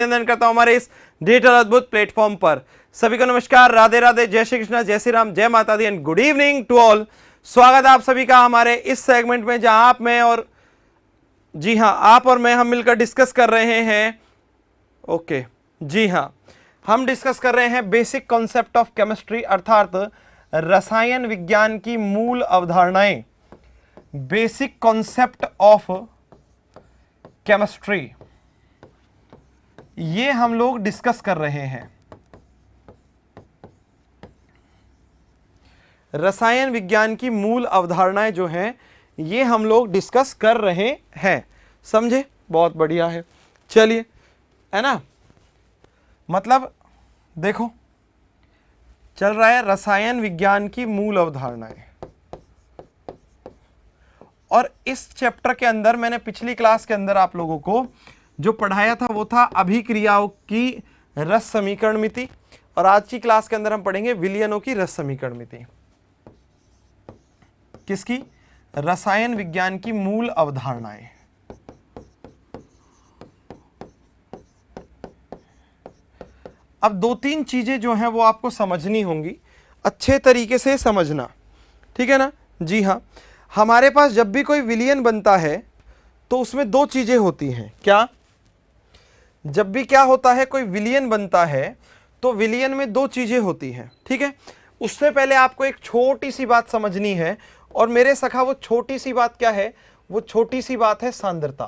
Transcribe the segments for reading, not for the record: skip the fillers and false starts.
अभिनंदन करता हूं हमारे इस डिजिटल अद्भुत प्लेटफॉर्म पर। सभी को नमस्कार, राधे राधे, जय श्री कृष्णा, जय श्री राम, जय माता दी and good evening to all. स्वागत है आप सभी का हमारे इस सेगमेंट में जहां आप मैं और जी हां आप और मैं हम मिलकर डिस्कस कर रहे हैं। ओके जी हां, हम डिस्कस कर रहे हैं बेसिक कॉन्सेप्ट ऑफ केमिस्ट्री अर्थात रसायन विज्ञान की मूल अवधारणाएं। बेसिक कॉन्सेप्ट ऑफ केमिस्ट्री ये हम लोग डिस्कस कर रहे हैं। रसायन विज्ञान की मूल अवधारणाएं जो हैं ये हम लोग डिस्कस कर रहे हैं, समझे? बहुत बढ़िया है। चलिए, है ना, मतलब देखो चल रहा है रसायन विज्ञान की मूल अवधारणाएं, और इस चैप्टर के अंदर मैंने पिछली क्लास के अंदर आप लोगों को जो पढ़ाया था वो था अभिक्रियाओं की रस समीकरण मिति, और आज की क्लास के अंदर हम पढ़ेंगे विलयनों की रस समीकरण मिति। किसकी? रसायन विज्ञान की मूल अवधारणाएं। अब दो तीन चीजें जो हैं वो आपको समझनी होंगी, अच्छे तरीके से समझना, ठीक है ना? जी हाँ, हमारे पास जब भी कोई विलयन बनता है तो उसमें दो चीजें होती हैं। क्या? जब भी क्या होता है, कोई विलयन बनता है तो विलयन में दो चीजें होती हैं, ठीक है? उससे पहले आपको एक छोटी सी बात समझनी है, और मेरे सखा वो छोटी सी बात क्या है? वो छोटी सी बात है सांद्रता।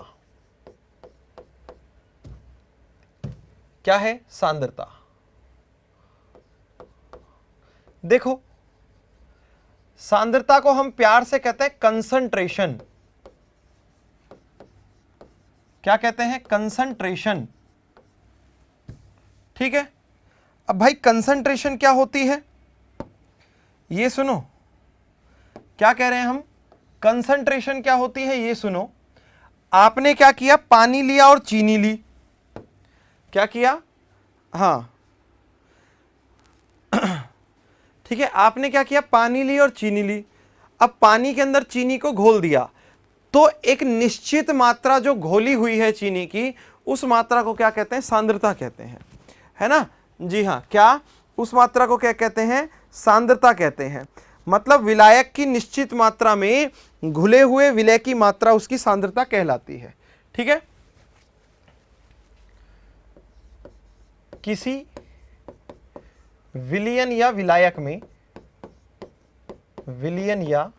क्या है? सांद्रता। देखो, सांद्रता को हम प्यार से कहते हैं कंसंट्रेशन। क्या कहते हैं? कंसंट्रेशन, ठीक है? अब भाई कंसंट्रेशन क्या होती है ये सुनो। क्या कह रहे हैं हम? कंसंट्रेशन क्या होती है ये सुनो। आपने क्या किया? पानी लिया और चीनी ली। क्या किया? हाँ ठीक है, आपने क्या किया? पानी ली और चीनी ली। अब पानी के अंदर चीनी को घोल दिया, तो एक निश्चित मात्रा जो घोली हुई है चीनी की, उस मात्रा को क्या कहते हैं? सांद्रता कहते हैं, है ना? जी हाँ, क्या? उस मात्रा को क्या कहते हैं? सांद्रता कहते हैं। मतलब विलायक की निश्चित मात्रा में घुले हुए विलय की मात्रा उसकी सांद्रता कहलाती है, ठीक है? किसी विलयन या विलायक में, विलयन या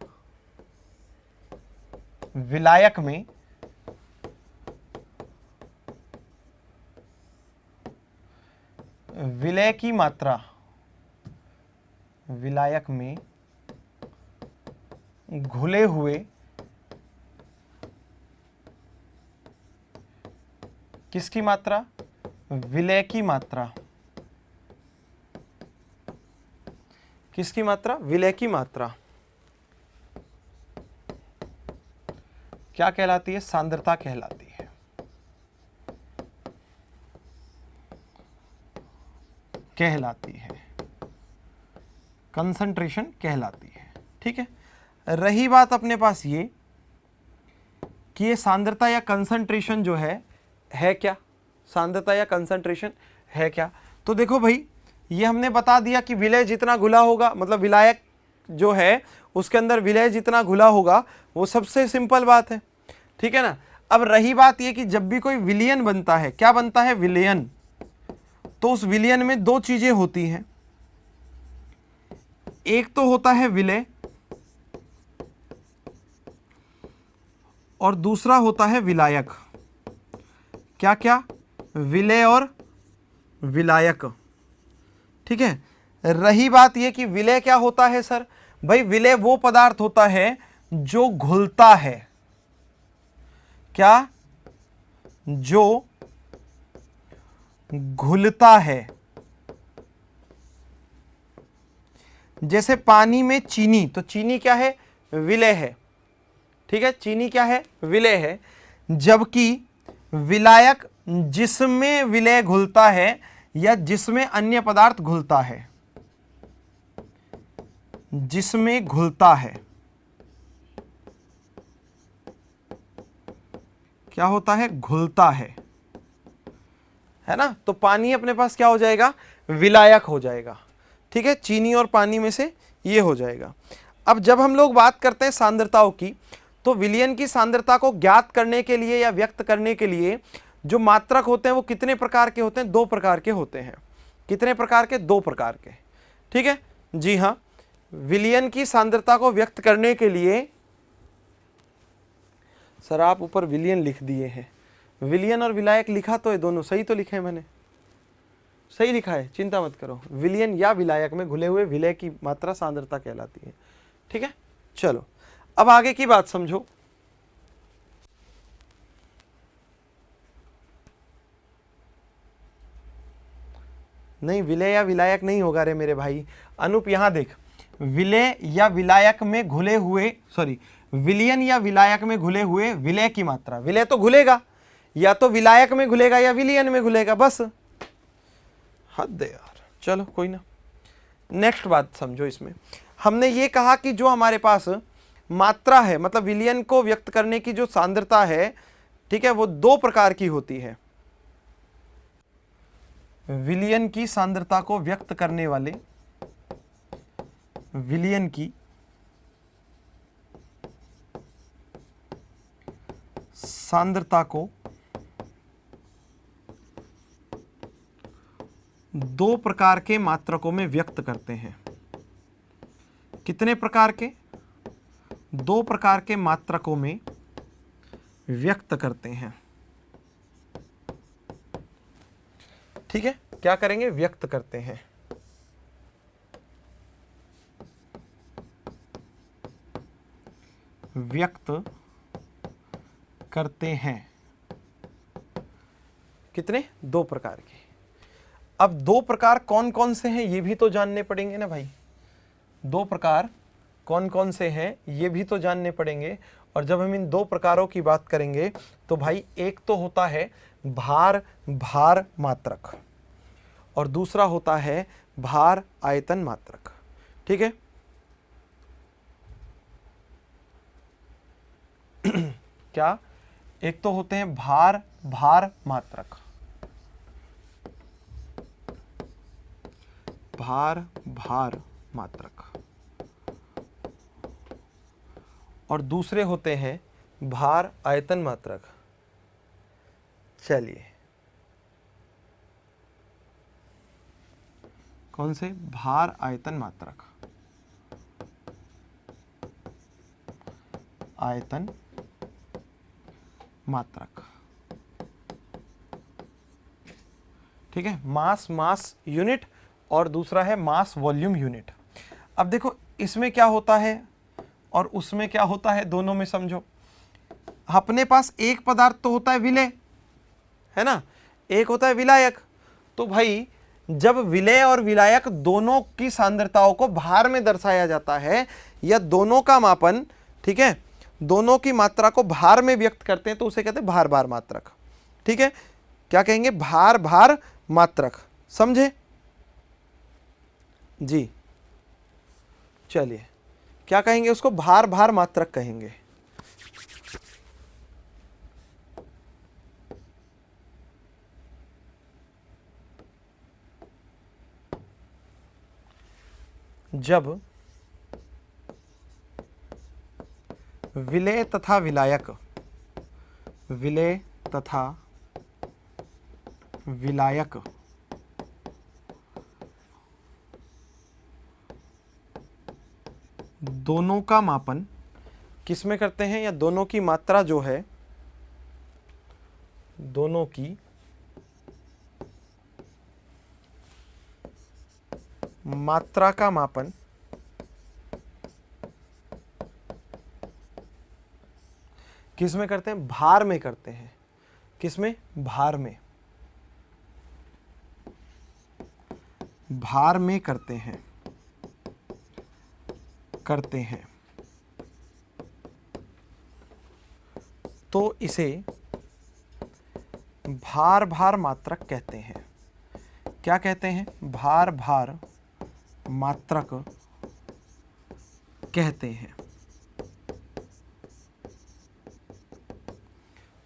विलायक में विलय की मात्रा, विलायक में घुले हुए किसकी मात्रा? विलय की मात्रा। किसकी मात्रा? विलय की मात्रा क्या कहलाती है? सांद्रता कहलाती है। कहलाती है, कंसंट्रेशन कहलाती है, ठीक है? रही बात अपने पास ये कि ये सांद्रता या कंसंट्रेशन जो है क्या? सांद्रता या कंसंट्रेशन है क्या? तो देखो भाई, ये हमने बता दिया कि विलय जितना घुला होगा, मतलब विलायक जो है उसके अंदर विलय जितना घुला होगा, वो सबसे सिंपल बात है, ठीक है ना? अब रही बात ये कि जब भी कोई विलयन बनता है, क्या बनता है? विलयन। तो उस विलयन में दो चीजें होती हैं, एक तो होता है विलय और दूसरा होता है विलायक। क्या क्या? विलय और विलायक, ठीक है? रही बात यह कि विलय क्या होता है सर? भाई विलय वो पदार्थ होता है जो घुलता है। क्या? जो घुलता है। जैसे पानी में चीनी, तो चीनी क्या है? विलय है, ठीक है? चीनी क्या है? विलय है। जबकि विलायक जिसमें विलय घुलता है या जिसमें अन्य पदार्थ घुलता है, जिसमें घुलता है, क्या होता है? घुलता है। है ना, तो पानी अपने पास क्या हो जाएगा, विलायक हो जाएगा। ठीक है, चीनी और पानी में से ये हो जाएगा। अब जब हम लोग बात करते हैं सांद्रताओं की, तो विलयन की सांद्रता को ज्ञात करने के लिए या व्यक्त करने के लिए जो मात्रक होते हैं वो कितने प्रकार के होते हैं, 2 प्रकार के होते हैं। कितने प्रकार के, 2 प्रकार के। ठीक है, जी हाँ, विलयन की सांद्रता को व्यक्त करने के लिए, सर आप ऊपर विलयन लिख दिए हैं, विलयन और विलायक लिखा तो है, दोनों सही तो लिखे हैं मैंने, सही लिखा है, चिंता मत करो। विलयन या विलायक में घुले हुए विलय की मात्रा सांद्रता कहलाती है। ठीक है, चलो अब आगे की बात समझो। नहीं, विलय या विलायक नहीं होगा रे मेरे भाई। अनूप यहां देख, विलय या विलायक में घुले हुए, सॉरी, विलयन या विलायक में घुले हुए विलय की मात्रा, विलय तो घुलेगा, या तो विलायक में घुलेगा या विलयन में घुलेगा, बस। हद है यार, चलो कोई ना। नेक्स्ट बात समझो, इसमें हमने ये कहा कि जो हमारे पास मात्रा है, मतलब विलयन को व्यक्त करने की जो सांद्रता है, ठीक है, वो 2 प्रकार की होती है। विलयन की सांद्रता को व्यक्त करने वाले, विलयन की सांद्रता को 2 प्रकार के मात्रकों में व्यक्त करते हैं। कितने प्रकार के, 2 प्रकार के मात्रकों में व्यक्त करते हैं। ठीक है, क्या करेंगे, व्यक्त करते हैं। व्यक्त करते हैं। कितने, 2 प्रकार के। अब 2 प्रकार कौन कौन से हैं ये भी तो जानने पड़ेंगे ना भाई। 2 प्रकार कौन कौन से हैं ये भी तो जानने पड़ेंगे। और जब हम इन 2 प्रकारों की बात करेंगे तो भाई एक तो होता है भार भार मात्रक और दूसरा होता है भार आयतन मात्रक। ठीक है, क्या, एक तो होते हैं भार भार मात्रक, भार भार मात्रक, और दूसरे होते हैं भार आयतन मात्रक। चलिए, कौन से, भार आयतन मात्रक, आयतन मात्रक। ठीक है, मास मास यूनिट और दूसरा है मास वॉल्यूम यूनिट। अब देखो इसमें क्या होता है और उसमें क्या होता है, दोनों में समझो। अपने पास एक पदार्थ तो होता है विलय, है ना, एक होता है विलायक। तो भाई जब विलय और विलायक दोनों की सांद्रताओं को भार में दर्शाया जाता है या दोनों का मापन, ठीक है, दोनों की मात्रा को भार में व्यक्त करते हैं तो उसे कहते हैं भार भार मात्रक। ठीक है, क्या कहेंगे, भार भार मात्रक, समझे जी। चलिए, क्या कहेंगे उसको, भार भार मात्रक कहेंगे। जब विलय तथा विलायक, विलय तथा विलायक दोनों का मापन किस में करते हैं, या दोनों की मात्रा जो है, दोनों की मात्रा का मापन किस में करते हैं, भार में करते हैं। किस में, भार में, भार में करते हैं, करते हैं। तो इसे भार भार मात्रक कहते हैं। क्या कहते हैं, भार भार मात्रक कहते हैं।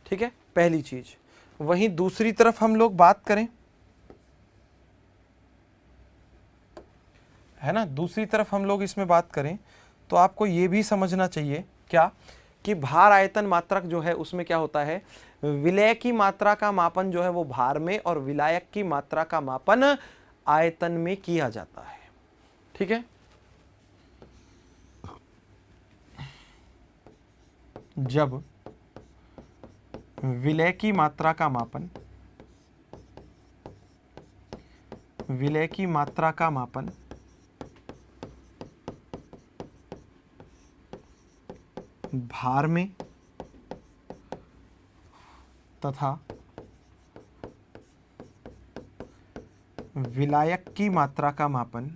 ठीक है, पहली चीज। वहीं दूसरी तरफ हम लोग बात करें, है ना, दूसरी तरफ हम लोग इसमें बात करें तो आपको ये भी समझना चाहिए क्या कि भार आयतन मात्रक जो है उसमें क्या होता है, विलय की मात्रा का मापन जो है वो भार में और विलायक की मात्रा का मापन आयतन में किया जाता है। ठीक है, जब विलय की मात्रा का मापन, विलय की मात्रा का मापन भार में तथा विलायक की मात्रा का मापन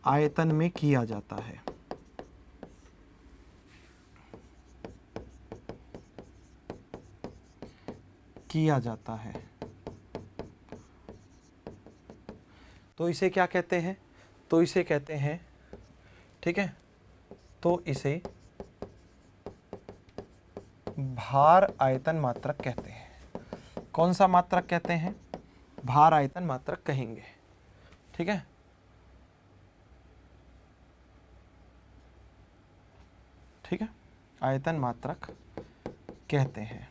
आयतन में किया जाता है। तो इसे क्या कहते हैं, तो इसे कहते हैं, ठीक है, तो इसे भार आयतन मात्रक कहते हैं। कौन सा मात्रक कहते हैं, भार आयतन मात्रक कहेंगे। ठीक है, ठीक है, आयतन मात्रक कहते हैं।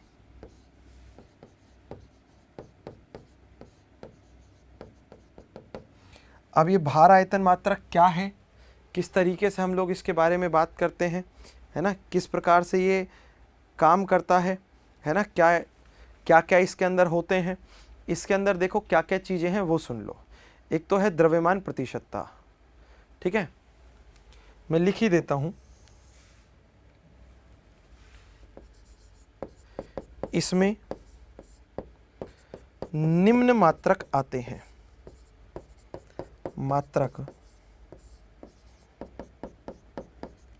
अब ये भार आयतन मात्रक क्या है, किस तरीके से हम लोग इसके बारे में बात करते हैं, है ना, किस प्रकार से ये काम करता है ना, क्या क्या क्या इसके अंदर होते हैं, इसके अंदर देखो क्या क्या चीज़ें हैं वो सुन लो। एक तो है द्रव्यमान प्रतिशतता, ठीक है, मैं लिख ही देता हूँ। इसमें निम्न मात्रक आते हैं, मात्रक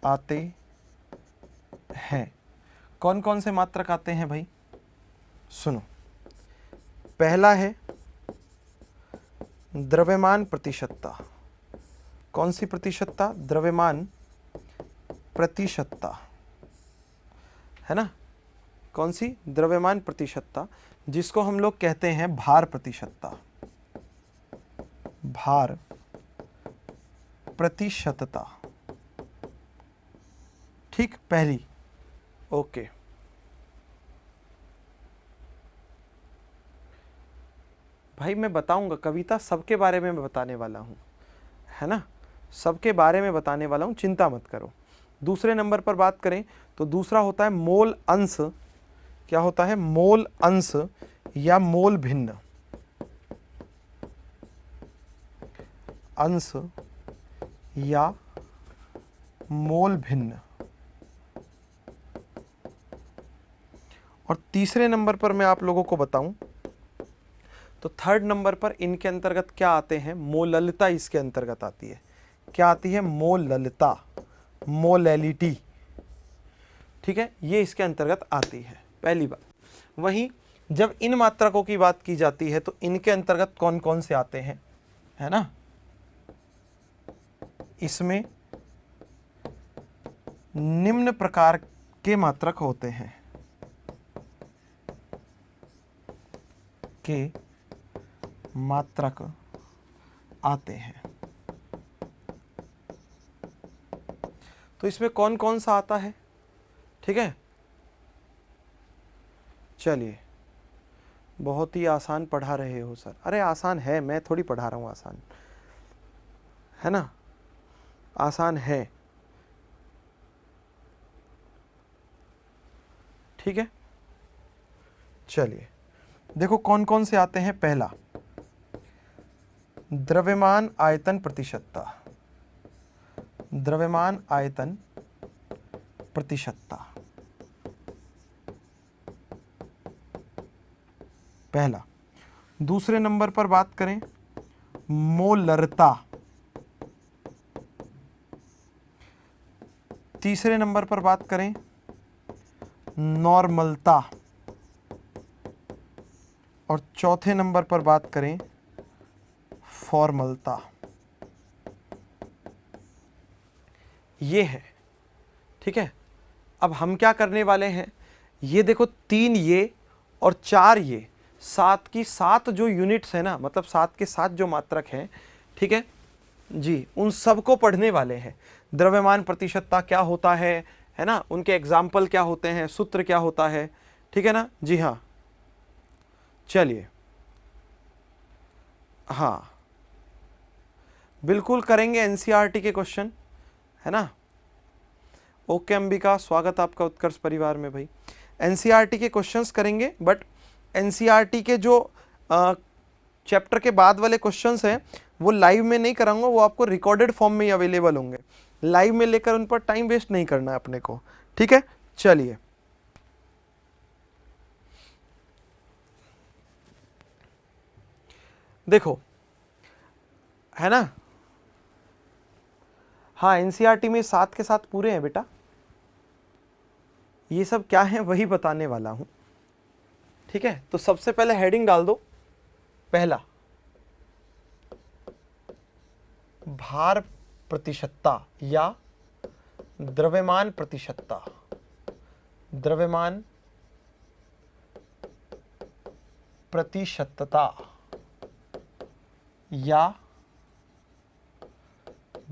आते हैं। कौन कौन से मात्रक आते हैं भाई, सुनो। पहला है द्रव्यमान प्रतिशतता। कौन सी प्रतिशतता, द्रव्यमान प्रतिशतता, है ना, कौन सी, द्रव्यमान प्रतिशतता, जिसको हम लोग कहते हैं भार प्रतिशतता, भार प्रतिशतता। ठीक, पहली, ओके। भाई मैं बताऊंगा, कविता सबके बारे में मैं बताने वाला हूं, है ना, सबके बारे में बताने वाला हूं, चिंता मत करो। दूसरे नंबर पर बात करें तो दूसरा होता है मोल अंश। क्या होता है, मोल अंश या मोल भिन्न, अंश या मोल भिन्न। और तीसरे नंबर पर मैं आप लोगों को बताऊं तो थर्ड नंबर पर इनके अंतर्गत क्या आते हैं, मोललता इसके अंतर्गत आती है। क्या आती है, मोललता, मोलैलिटी। ठीक है, ये इसके अंतर्गत आती है, पहली बात। वहीं जब इन मात्रकों की बात की जाती है तो इनके अंतर्गत कौन कौन से आते हैं, है ना, इसमें निम्न प्रकार के मात्रक होते हैं, के मात्रक आते हैं। तो इसमें कौन कौन सा आता है, ठीक है, चलिए। बहुत ही आसान पढ़ा रहे हो सर, अरे आसान है, मैं थोड़ी पढ़ा रहा हूँ आसान, है ना, आसान है, ठीक है। चलिए देखो कौन कौन से आते हैं। पहला, द्रव्यमान आयतन प्रतिशतता, द्रव्यमान आयतन प्रतिशतता, पहला। दूसरे नंबर पर बात करें मोलरता, तीसरे नंबर पर बात करें नॉर्मलता, और चौथे नंबर पर बात करें फॉर्मलता। ये है, ठीक है। अब हम क्या करने वाले हैं, ये देखो 3 ये और 4 ये, 7 की 7 जो यूनिट्स है ना, मतलब 7 के 7 जो मात्रक हैं, ठीक है जी, उन सबको पढ़ने वाले हैं। द्रव्यमान प्रतिशतता क्या होता है ना, उनके एग्जाम्पल क्या होते हैं, सूत्र क्या होता है, ठीक है ना जी। हाँ चलिए, हाँ बिल्कुल करेंगे एनसीईआरटी के क्वेश्चन, है ना। ओके अंबिका, स्वागत आपका उत्कर्ष परिवार में भाई। एनसीईआरटी के क्वेश्चंस करेंगे, बट एनसीईआरटी के जो चैप्टर के बाद वाले क्वेश्चंस हैं वो लाइव में नहीं कराऊंगा, वो आपको रिकॉर्डेड फॉर्म में ही अवेलेबल होंगे। लाइव में लेकर उन पर टाइम वेस्ट नहीं करना है अपने को, ठीक है। चलिए, देखो, है ना। हाँ एनसीईआरटी में 7 के 7 पूरे हैं बेटा। ये सब क्या है वही बताने वाला हूं, ठीक है। तो सबसे पहले हेडिंग डाल दो, पहला भार प्रतिशतता या द्रव्यमान प्रतिशतता, द्रव्यमान प्रतिशतता या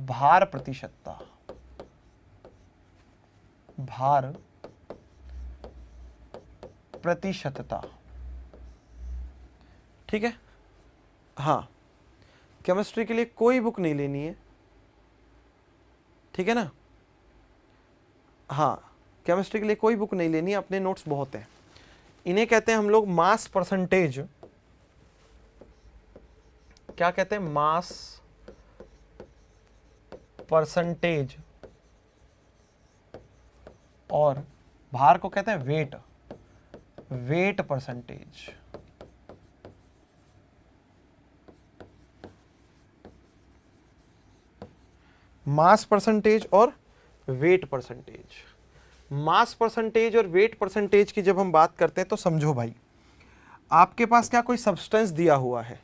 भार प्रतिशतता, भार प्रतिशतता, ठीक है। हाँ केमिस्ट्री के लिए कोई बुक नहीं लेनी है, ठीक है ना। हाँ केमिस्ट्री के लिए कोई बुक नहीं लेनी है, अपने नोट्स बहुत हैं। इन्हें कहते हैं हम लोग मास परसेंटेज, क्या कहते हैं, मास परसेंटेज, और भार को कहते हैं weight, weight percentage. Mass percentage और वेट परसेंटेज। मास परसेंटेज और वेट परसेंटेज की जब हम बात करते हैं तो समझो भाई, आपके पास क्या कोई सब्सटेंस दिया हुआ है,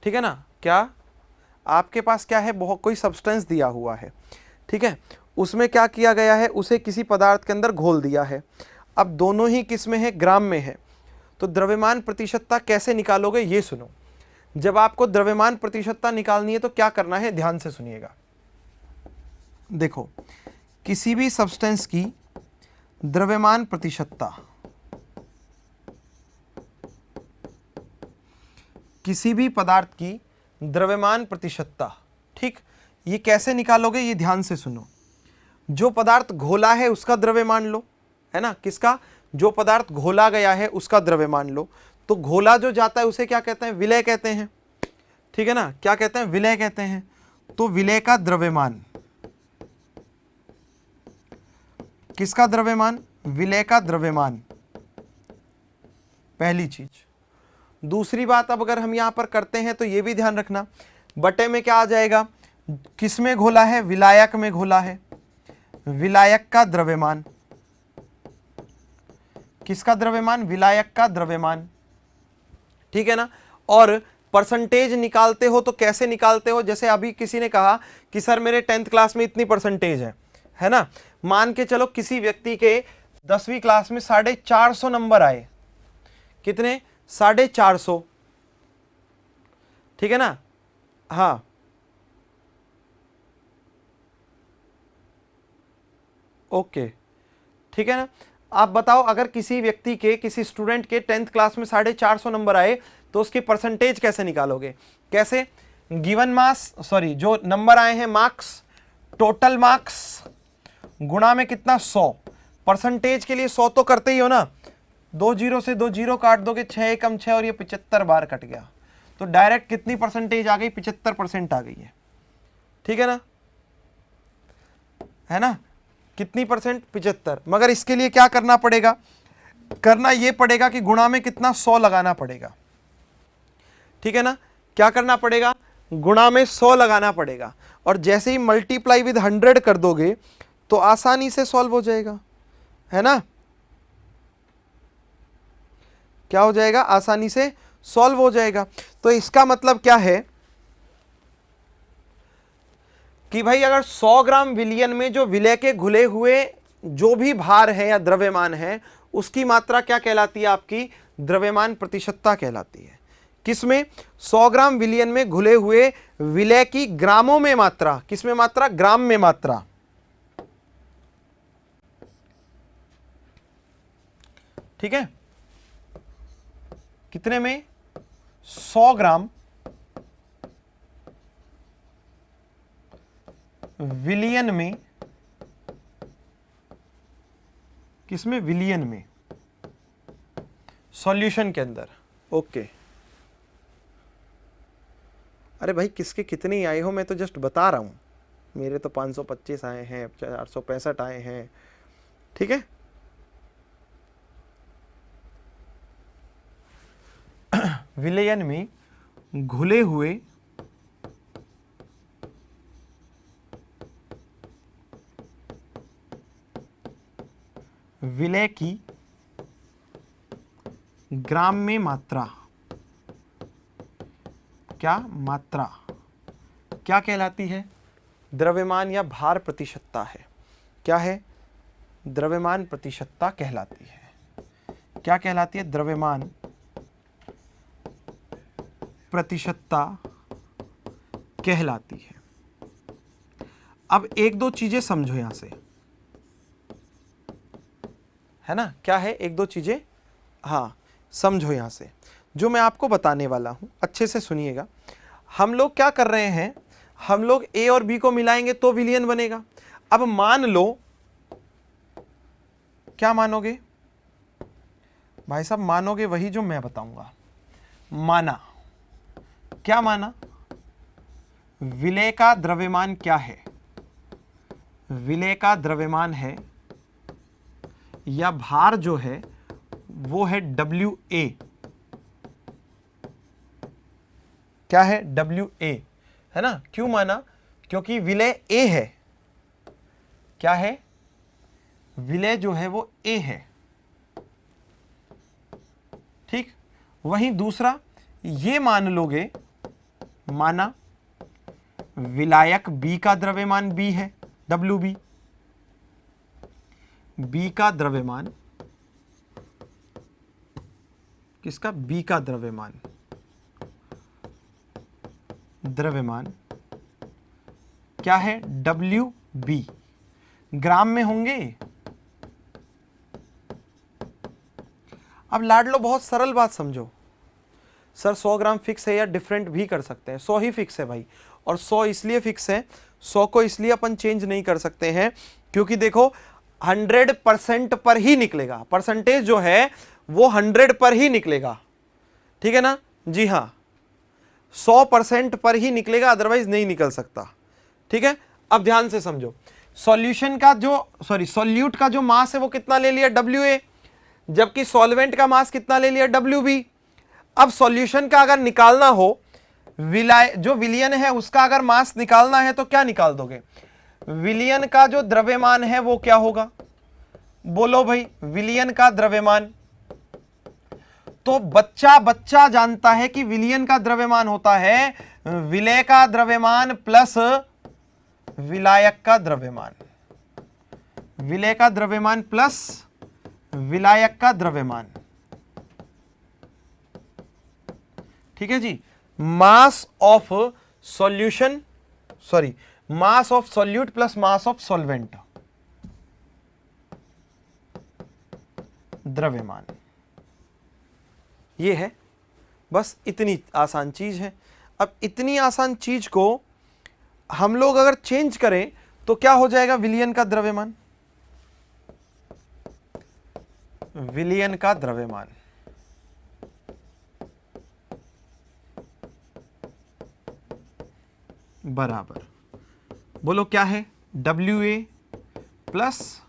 ठीक है ना। क्या आपके पास क्या है, बहुत कोई सब्सटेंस दिया हुआ है, ठीक है। उसमें क्या किया गया है, उसे किसी पदार्थ के अंदर घोल दिया है। अब दोनों ही किस में है, ग्राम में है। तो द्रव्यमान प्रतिशतता कैसे निकालोगे ये सुनो। जब आपको द्रव्यमान प्रतिशतता निकालनी है तो क्या करना है, ध्यान से सुनिएगा। देखो, किसी भी सब्सटेंस की द्रव्यमान प्रतिशतता, किसी भी पदार्थ की द्रव्यमान प्रतिशतता, ठीक, ये कैसे निकालोगे, ये ध्यान से सुनो। जो पदार्थ घोला है उसका द्रव्यमान लो, है ना। किसका, जो पदार्थ घोला गया है उसका द्रव्यमान लो। तो घोला जो जाता है उसे क्या कहते हैं, विलय कहते हैं, ठीक है ना। क्या कहते हैं, विलय कहते हैं। तो विलय का द्रव्यमान, किसका द्रव्यमान, विलय का द्रव्यमान, पहली चीज। दूसरी बात, अब अगर हम यहां पर करते हैं तो यह भी ध्यान रखना, बटे में क्या आ जाएगा, किस में घोला है, विलायक में घोला है, विलायक का द्रव्यमान, किसका द्रव्यमान, विलायक का द्रव्यमान, ठीक है ना। और परसेंटेज निकालते हो तो कैसे निकालते हो, जैसे अभी किसी ने कहा कि सर मेरे 10th क्लास में इतनी परसेंटेज है ना। मान के चलो किसी व्यक्ति के 10वीं क्लास में 450 नंबर आए, कितने, 450, ठीक है ना। हाँ ओके, ठीक है ना। आप बताओ, अगर किसी व्यक्ति के, किसी स्टूडेंट के 10th क्लास में 450 नंबर आए तो उसकी परसेंटेज कैसे निकालोगे, कैसे, गिवन मास, सॉरी जो नंबर आए हैं मार्क्स, टोटल मार्क्स गुणा में कितना, 100। परसेंटेज के लिए 100 तो करते ही हो ना, 2 जीरो से 2 जीरो काट दोगे, 6 एकम 6 और ये 75 बार कट गया, तो डायरेक्ट कितनी परसेंटेज आ गई, 75% आ गई है, ठीक है ना, है ना। कितनी परसेंट, 75। मगर इसके लिए क्या करना पड़ेगा, करना ये पड़ेगा कि गुणा में कितना, 100 लगाना पड़ेगा, ठीक है ना। क्या करना पड़ेगा, गुणा में 100 लगाना पड़ेगा, और जैसे ही मल्टीप्लाई विद 100 कर दोगे तो आसानी से सॉल्व हो जाएगा, है ना। क्या हो जाएगा, आसानी से सॉल्व हो जाएगा। तो इसका मतलब क्या है, कि भाई अगर 100 ग्राम विलयन में जो विलय के घुले हुए जो भी भार है या द्रव्यमान है उसकी मात्रा क्या कहलाती है? आपकी द्रव्यमान प्रतिशतता कहलाती है। किसमें? 100 ग्राम विलयन में घुले हुए विलय की ग्रामों में मात्रा। किसमें मात्रा? ग्राम में मात्रा। ठीक है, कितने में? 100 ग्राम विलियन में। किसमें? विलियन में, सॉल्यूशन के अंदर। ओके, अरे भाई किसके कितने आए हो, मैं तो जस्ट बता रहा हूं। मेरे तो 525 आए हैं, 465 आए हैं। ठीक है, विलयन में घुले हुए विलय की ग्राम में मात्रा। क्या मात्रा क्या कहलाती है? द्रव्यमान या भार प्रतिशतता है। क्या है? द्रव्यमान प्रतिशतता कहलाती है। क्या कहलाती है? द्रव्यमान प्रतिशतता कहलाती है। अब एक दो चीजें समझो यहां से, है ना? क्या है? एक दो चीजें हाँ समझो यहां से, जो मैं आपको बताने वाला हूं, अच्छे से सुनिएगा। हम लोग क्या कर रहे हैं, हम लोग ए और बी को मिलाएंगे तो विलयन बनेगा। अब मान लो, क्या मानोगे भाई साहब? मानोगे वही जो मैं बताऊंगा। माना, क्या माना? विलय का द्रव्यमान क्या है? विलय का द्रव्यमान है या भार जो है वो है WA। क्या है? WA, है ना? क्यों माना? क्योंकि विलय A है। क्या है? विलय जो है वो A है। ठीक, वहीं दूसरा ये मान लोगे, माना विलायक B का द्रव्यमान B है, WB। B का द्रव्यमान, किसका? B का द्रव्यमान, द्रव्यमान क्या है? WB। ग्राम में होंगे। अब लाडलो बहुत सरल बात समझो, सर 100 ग्राम फिक्स है या डिफरेंट भी कर सकते हैं? 100 ही फिक्स है भाई, और 100 इसलिए फिक्स है, 100 को इसलिए अपन चेंज नहीं कर सकते हैं क्योंकि देखो 100% पर ही निकलेगा। परसेंटेज जो है वो 100 पर ही निकलेगा। ठीक है ना? जी हाँ, 100% पर ही निकलेगा, अदरवाइज नहीं निकल सकता। ठीक है, अब ध्यान से समझो। सॉल्यूशन का जो सॉल्यूट का जो मास है वो कितना ले लिया? WA, जबकि सॉल्वेंट का मास कितना ले लिया? WB। अब सॉल्यूशन का अगर निकालना हो, जो विलियन है उसका अगर मास निकालना है तो क्या निकाल दोगे? विलियन का जो द्रव्यमान है वो क्या होगा? बोलो भाई, विलियन का द्रव्यमान। तो बच्चा जानता है कि विलियन का द्रव्यमान होता है विलय का द्रव्यमान प्लस विलायक का द्रव्यमान। विलय का द्रव्यमान प्लस विलायक का द्रव्यमान। ठीक है जी, mass of solution, mass of solute plus mass of solvent, द्रव्यमान। ये है, बस इतनी आसान चीज है। अब इतनी आसान चीज को हम लोग अगर चेंज करें तो क्या हो जाएगा? विलियन का द्रव्यमान, विलियन का द्रव्यमान बराबर, बोलो क्या है? WA plus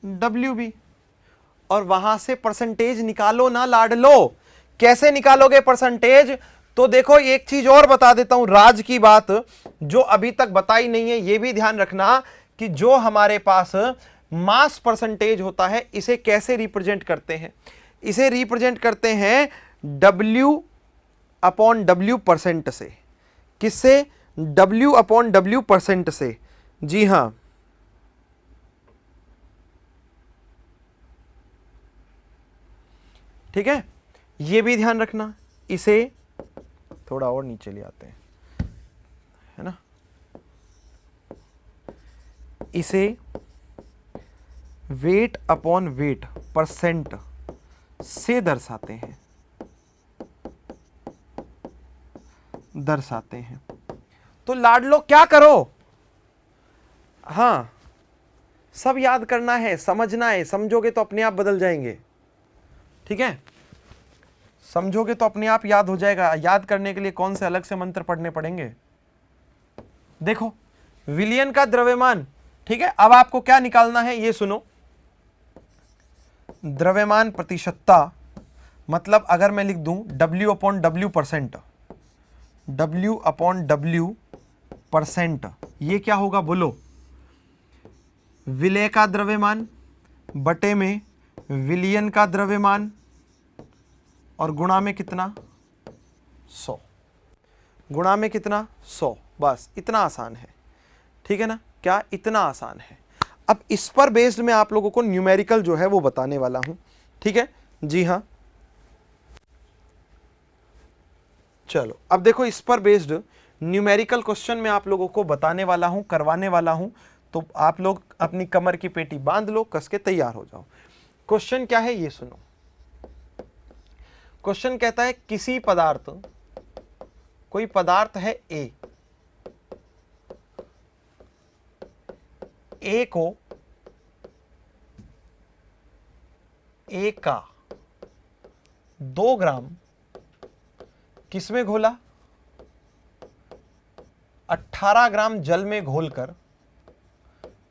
WB। और वहां से परसेंटेज निकालो ना लाडलो। कैसे निकालोगे परसेंटेज? तो देखो एक चीज और बता देता हूं, राज की बात जो अभी तक बताई नहीं है, यह भी ध्यान रखना कि जो हमारे पास मास परसेंटेज होता है इसे कैसे रिप्रेजेंट करते हैं? इसे रिप्रेजेंट करते हैं W/W% से। किससे? W/W% से। जी हां, ठीक है, ये भी ध्यान रखना। इसे थोड़ा और नीचे ले आते हैं, है ना, इसे वेट अपॉन वेट परसेंट से दर्शाते हैं। तो लाडलो क्या करो, हां, सब याद करना है, समझना है, समझोगे तो अपने आप बदल जाएंगे, ठीक है, समझोगे तो अपने आप याद हो जाएगा। याद करने के लिए कौन से अलग से मंत्र पढ़ने पड़ेंगे। देखो, विलयन का द्रव्यमान, ठीक है, अब आपको क्या निकालना है ये सुनो। द्रव्यमान प्रतिशतता, मतलब अगर मैं लिख दूं W/W%, W/W%, ये क्या होगा बोलो, विलय का द्रव्यमान बटे में विलयन का द्रव्यमान और गुणा में कितना, 100, गुणा में कितना, 100, बस इतना आसान है, ठीक है ना, क्या इतना आसान है। अब इस पर बेस्ड मैं आप लोगों को न्यूमेरिकल जो है वो बताने वाला हूं, ठीक है, जी हां, चलो अब देखो, इस पर बेस्ड न्यूमेरिकल क्वेश्चन मैं आप लोगों को बताने वाला हूं, करवाने वाला हूं, तो आप लोग अपनी कमर की पेटी बांध लो, कस के तैयार हो जाओ। क्वेश्चन क्या है ये सुनो। क्वेश्चन कहता है किसी पदार्थ, कोई पदार्थ है ए को ए का 2 ग्राम किसमें घोला, 18 ग्राम जल में घोलकर,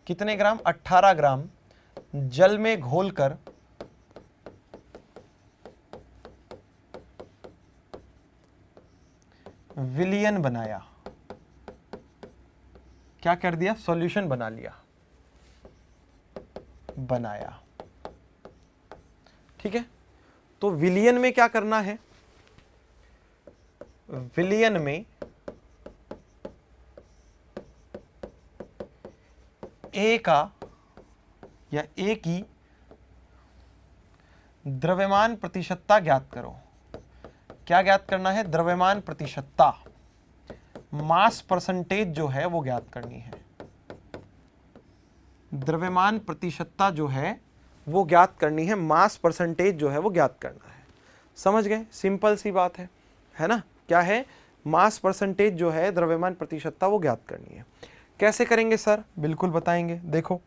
कितने ग्राम, 18 ग्राम जल में घोलकर विलयन बनाया, क्या कर दिया, सॉल्यूशन बना लिया, बनाया, ठीक है। तो विलयन में क्या करना है, विलयन में ए का या ए की द्रव्यमान प्रतिशतता ज्ञात करो। क्या ज्ञात करना है, द्रव्यमान प्रतिशतता, मास परसेंटेज जो है वो ज्ञात करनी है। द्रव्यमान प्रतिशतता जो है वो ज्ञात करनी है, मास परसेंटेज जो है वो ज्ञात करना है। समझ गए, सिंपल सी बात है ना, क्या है, मास परसेंटेज जो है द्रव्यमान प्रतिशतता वो ज्ञात करनी है। कैसे करेंगे सर, बिल्कुल बताएंगे। देखो,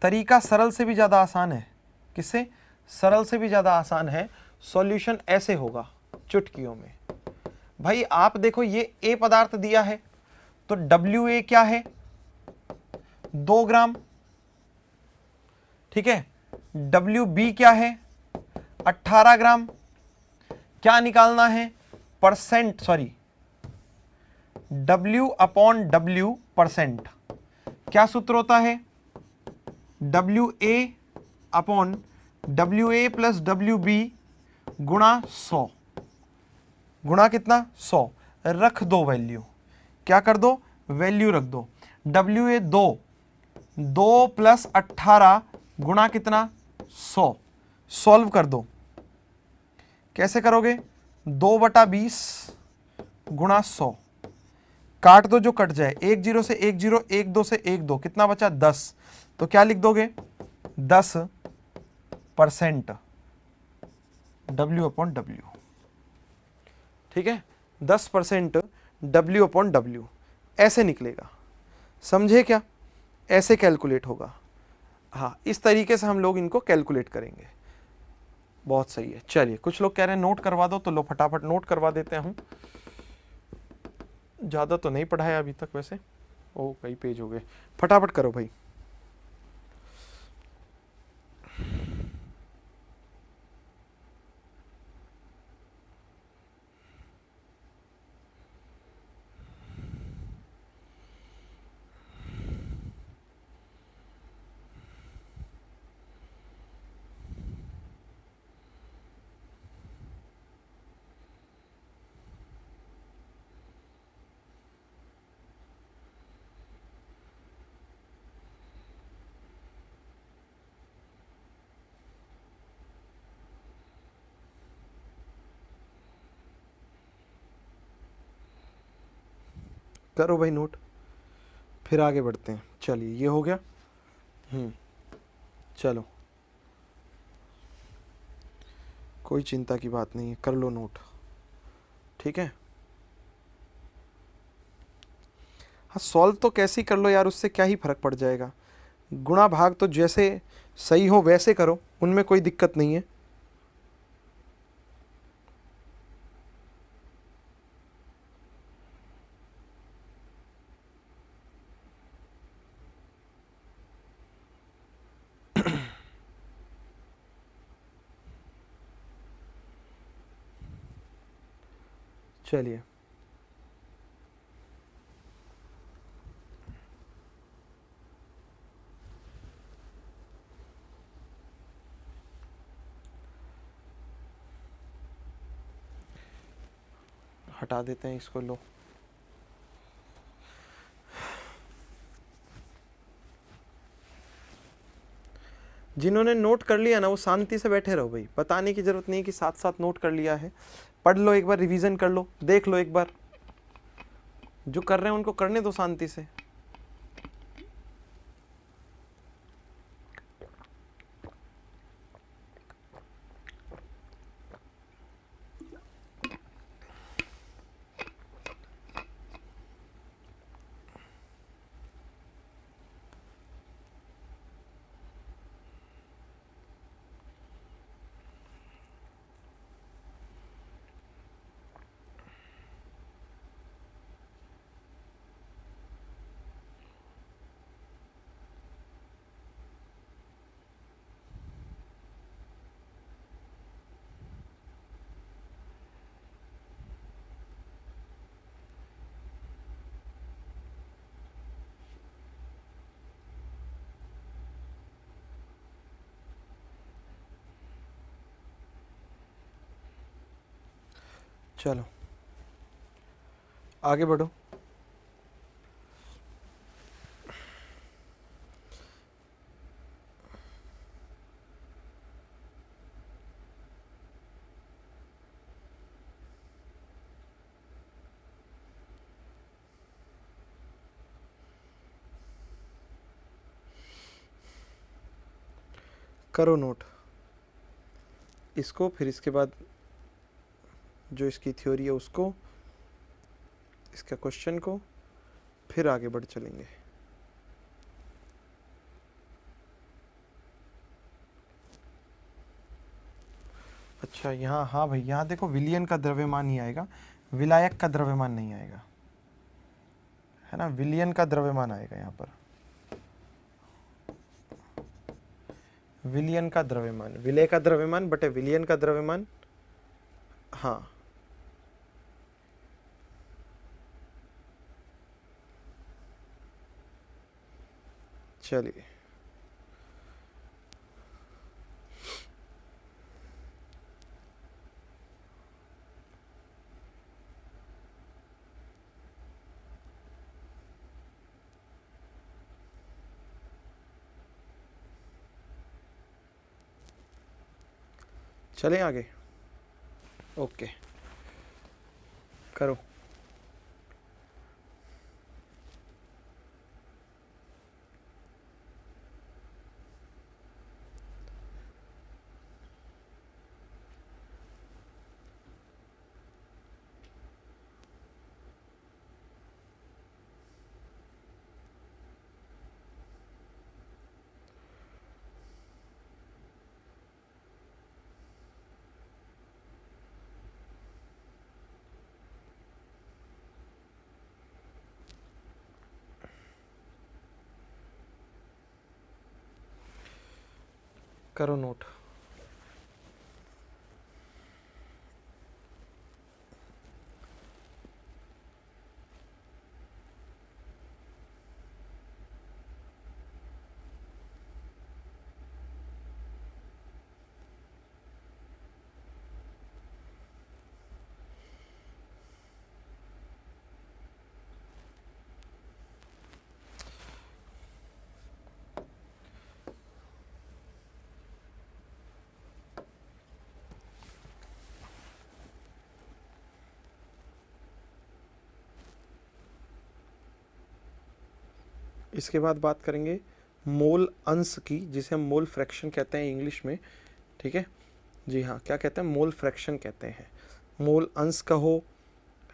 तरीका सरल से भी ज्यादा आसान है। किससे, सरल से भी ज्यादा आसान है। सॉल्यूशन ऐसे होगा, चुटकियों में। भाई आप देखो, ये ए पदार्थ दिया है, तो WA क्या है, 2 ग्राम, ठीक है। WB क्या है, 18 ग्राम। क्या निकालना है, परसेंट, सॉरी, W/W क्या सूत्र होता है, WA प्लस WB गुणा 100, गुणा कितना, 100, रख दो वैल्यू, क्या कर दो, वैल्यू रख दो। WA 2 प्लस 18 गुणा कितना, 100, सॉल्व कर दो। कैसे करोगे, 2/20 गुणा 100, काट दो जो कट जाए, 1 0 से 1 0, 1 2 से 1 2, कितना बचा, 10। तो क्या लिख दोगे, 10% W/W, ठीक है, 10% W/W ऐसे निकलेगा। समझे क्या, ऐसे कैलकुलेट होगा। हाँ, इस तरीके से हम लोग इनको कैलकुलेट करेंगे। बहुत सही है। चलिए, कुछ लोग कह रहे हैं नोट करवा दो, तो लो फटाफट नोट करवा देते हैं हम। ज़्यादा तो नहीं पढ़ाया अभी तक वैसे, ओ कई पेज हो गए, फटाफट करो भाई। करो भाई नोट, फिर आगे बढ़ते हैं। चलिए ये हो गया। चलो कोई चिंता की बात नहीं है, कर लो नोट, ठीक है। हाँ सॉल्व तो कैसे ही कर लो यार, उससे क्या ही फर्क पड़ जाएगा। गुणा भाग तो जैसे सही हो वैसे करो, उनमें कोई दिक्कत नहीं है। चलिए हटा देते हैं इसको, लो। जिन्होंने नोट कर लिया ना वो शांति से बैठे रहो भाई, बताने की जरूरत नहीं कि साथ साथ नोट कर लिया है। पढ़ लो एक बार, रिवीजन कर लो, देख लो एक बार, जो कर रहे हैं उनको करने दो शांति से। चलो आगे बढ़ो। करो नोट इसको, फिर इसके बाद जो इसकी थ्योरी है उसको, इसका क्वेश्चन को, फिर आगे बढ़ चलेंगे। अच्छा यहाँ, हाँ भाई यहाँ देखो, विलियन का द्रव्यमान ही आएगा, विलायक का द्रव्यमान नहीं आएगा, है ना। विलियन का द्रव्यमान आएगा यहाँ पर, विलियन का द्रव्यमान, विलय का द्रव्यमान बटे विलियन का द्रव्यमान। हाँ चलिए चलें आगे। ओके करो। करो नोट। इसके बाद बात करेंगे मोल अंश की, जिसे हम मोल फ्रैक्शन कहते हैं इंग्लिश में, ठीक है जी हाँ, क्या कहते हैं, मोल फ्रैक्शन कहते हैं। मोल अंश कहो,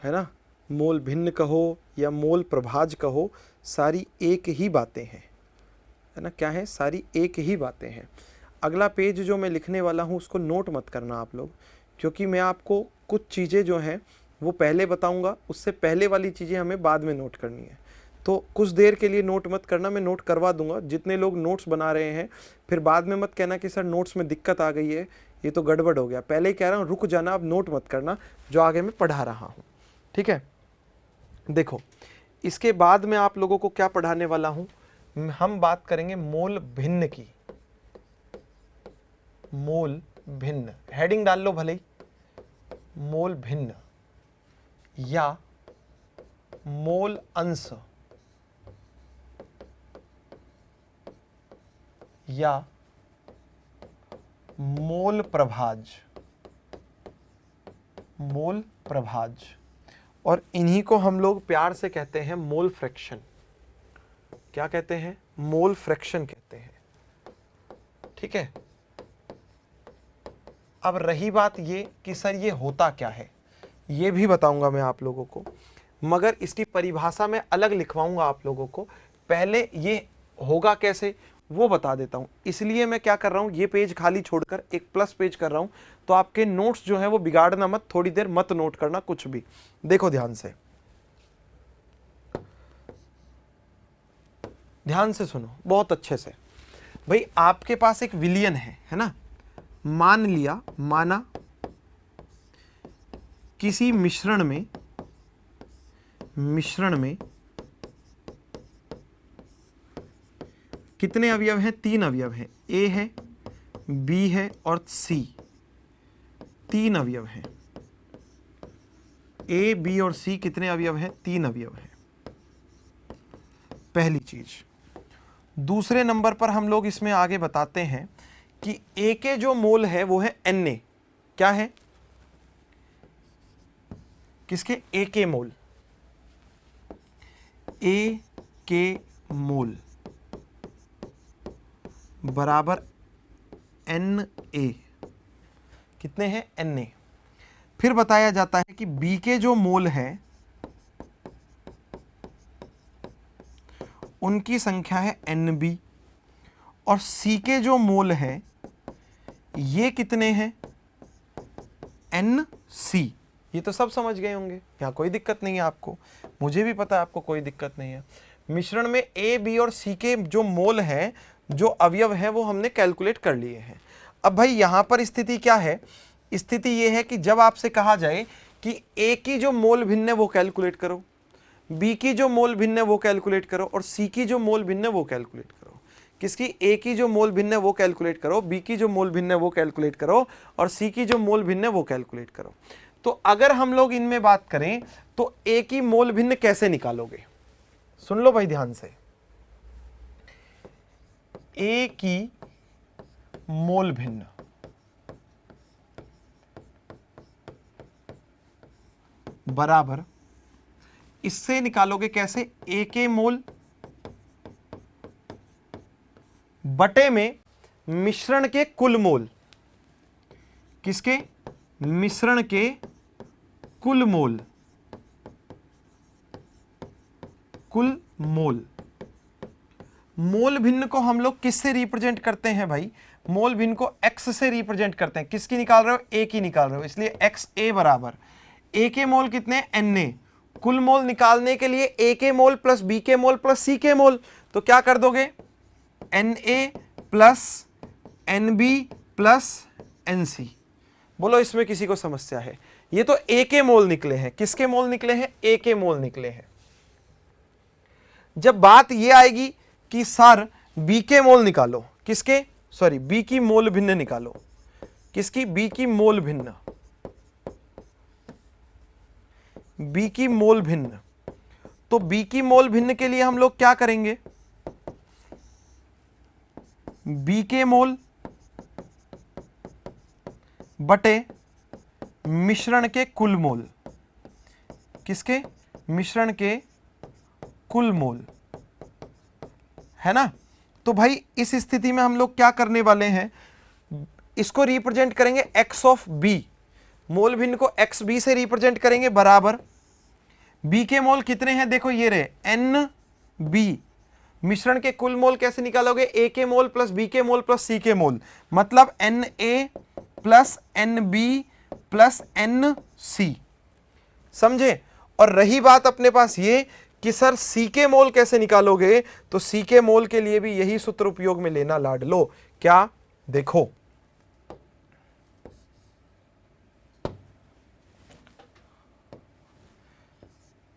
है ना, मोल भिन्न कहो या मोल प्रभाज कहो, सारी एक ही बातें हैं, है ना, क्या है, सारी एक ही बातें हैं। अगला पेज जो मैं लिखने वाला हूँ उसको नोट मत करना आप लोग, क्योंकि मैं आपको कुछ चीज़ें जो हैं वो पहले बताऊँगा, उससे पहले वाली चीज़ें हमें बाद में नोट करनी है। तो कुछ देर के लिए नोट मत करना, मैं नोट करवा दूंगा। जितने लोग नोट्स बना रहे हैं फिर बाद में मत कहना कि सर नोट्स में दिक्कत आ गई है, ये तो गड़बड़ हो गया। पहले ही कह रहा हूँ रुक जाना, अब नोट मत करना जो आगे मैं पढ़ा रहा हूँ, ठीक है। देखो इसके बाद में आप लोगों को क्या पढ़ाने वाला हूँ, हम बात करेंगे मोल भिन्न की। मोल भिन्न, हेडिंग डाल लो भले ही, मोल भिन्न या मोल अंश या मोल प्रभाज, मोल प्रभाज, और इन्हीं को हम लोग प्यार से कहते हैं मोल फ्रैक्शन। क्या कहते हैं, मोल फ्रैक्शन कहते हैं, ठीक है। अब रही बात ये कि सर ये होता क्या है, ये भी बताऊंगा मैं आप लोगों को, मगर इसकी परिभाषा में अलग लिखवाऊंगा आप लोगों को। पहले ये होगा कैसे वो बता देता हूं। इसलिए मैं क्या कर रहा हूं, ये पेज खाली छोड़कर एक प्लस पेज कर रहा हूं, तो आपके नोट्स जो है वो बिगाड़ना मत, थोड़ी देर मत नोट करना कुछ भी। देखो ध्यान से, ध्यान से सुनो बहुत अच्छे से। भाई आपके पास एक विलयन है ना, मान लिया, माना किसी मिश्रण में कितने अवयव हैं, 3 अवयव हैं, ए है, बी है और सी, 3 अवयव हैं। ए, बी और सी कितने अवयव हैं, 3 अवयव हैं, पहली चीज। दूसरे नंबर पर हम लोग इसमें आगे बताते हैं कि ए के जो मोल है वो है Na। क्या है, किसके, ए के मोल, ए के मोल बराबर Na। कितने हैं, Na। फिर बताया जाता है कि बी के जो मोल है उनकी संख्या है Nb, और सी के जो मोल है ये कितने हैं, Nc। ये तो सब समझ गए होंगे, यहाँ कोई दिक्कत नहीं है आपको, मुझे भी पता है आपको कोई दिक्कत नहीं है। मिश्रण में ए, बी और सी के जो मोल हैं, जो अवयव हैं, वो हमने कैलकुलेट कर लिए हैं। अब भाई यहाँ पर स्थिति क्या है, स्थिति ये है कि जब आपसे कहा जाए कि ए की जो मोल भिन्न है वो कैलकुलेट करो, बी की जो मोल भिन्न है वो कैलकुलेट करो, और सी की जो मोल भिन्न है वो कैलकुलेट करो। किसकी, ए की जो मोल भिन्न है वो कैलकुलेट करो, बी की जो मोल भिन्न है वो कैलकुलेट करो, और सी की जो मोल भिन्न है वो कैलकुलेट करो। तो अगर हम लोग इनमें बात करें तो ए की मोल भिन्न कैसे निकालोगे, सुन लो भाई ध्यान से। ए की मोल भिन्न बराबर, इससे निकालोगे कैसे, ए के मोल बटे में मिश्रण के कुल मोल। किसके, मिश्रण के कुल मोल, कुल मोल। मोल भिन्न को हम लोग किससे रिप्रेजेंट करते हैं भाई, मोल भिन्न को x से रिप्रेजेंट करते हैं। किसकी निकाल रहे हो, a की निकाल रहे हो, इसलिए xa बराबर a के मोल कितने, Na। कुल मोल निकालने के लिए a के मोल प्लस b के मोल प्लस c के मोल, तो क्या कर दोगे, Na plus Nb plus Nc। बोलो इसमें किसी को समस्या है, ये तो a के मोल निकले हैं। किसके मोल निकले हैं, a के मोल निकले हैं। जब बात ये आएगी कि सर बी के मोल निकालो, किसके, सॉरी बी की मोल भिन्न निकालो, किसकी, बी की मोल भिन्न, बी की मोल भिन्न। तो बी की मोल भिन्न के लिए हम लोग क्या करेंगे, बी के मोल बटे मिश्रण के कुल मोल। किसके, मिश्रण के कुल मोल है ना। तो भाई इस स्थिति में हम लोग क्या करने वाले हैं, इसको रिप्रेजेंट करेंगे x ऑफ b, मोल भिन्न को एक्स बी से रिप्रेजेंट करेंगे, बराबर b के मोल कितने हैं, देखो ये रहे एन बी। मिश्रण के कुल मोल कैसे निकालोगे, a के मोल प्लस b के मोल प्लस c के मोल, मतलब n A plus n B plus n C, समझे। और रही बात अपने पास ये कि सर c के मोल कैसे निकालोगे, तो c के मोल के लिए भी यही सूत्र उपयोग में लेना लाडलो। क्या, देखो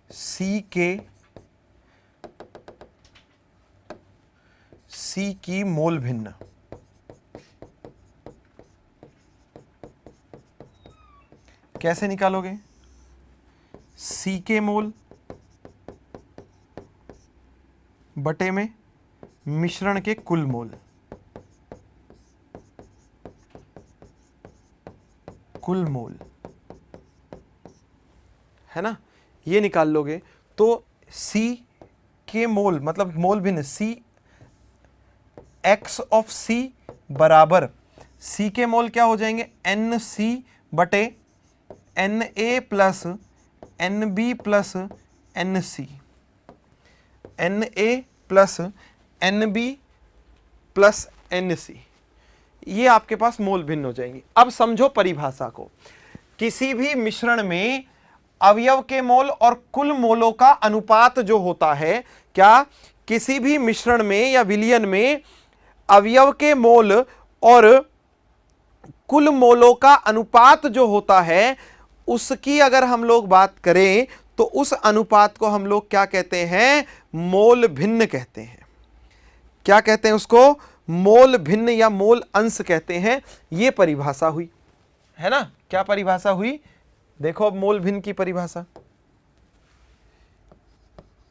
C की मोल भिन्न कैसे निकालोगे, C के मोल बटे में मिश्रण के कुल मोल, कुल मोल, है ना, ये निकाल लोगे। तो C के मोल मतलब मोल भिन्न C x ऑफ C बराबर C के मोल क्या हो जाएंगे, एन सी बटे n A plus n B plus n C, n A plus n B plus n C, ये आपके पास मोल भिन्न हो जाएंगी। अब समझो परिभाषा को, किसी भी मिश्रण में अवयव के मोल और कुल मोलों का अनुपात जो होता है, क्या, किसी भी मिश्रण में या विलयन में अवयव के मोल और कुल मोलों का अनुपात जो होता है, उसकी अगर हम लोग बात करें तो उस अनुपात को हम लोग क्या कहते हैं, मोल भिन्न कहते हैं। क्या कहते हैं उसको, मोल भिन्न या मोल अंश कहते हैं। ये परिभाषा हुई, है ना। क्या परिभाषा हुई, देखो अब मोल भिन्न की परिभाषा,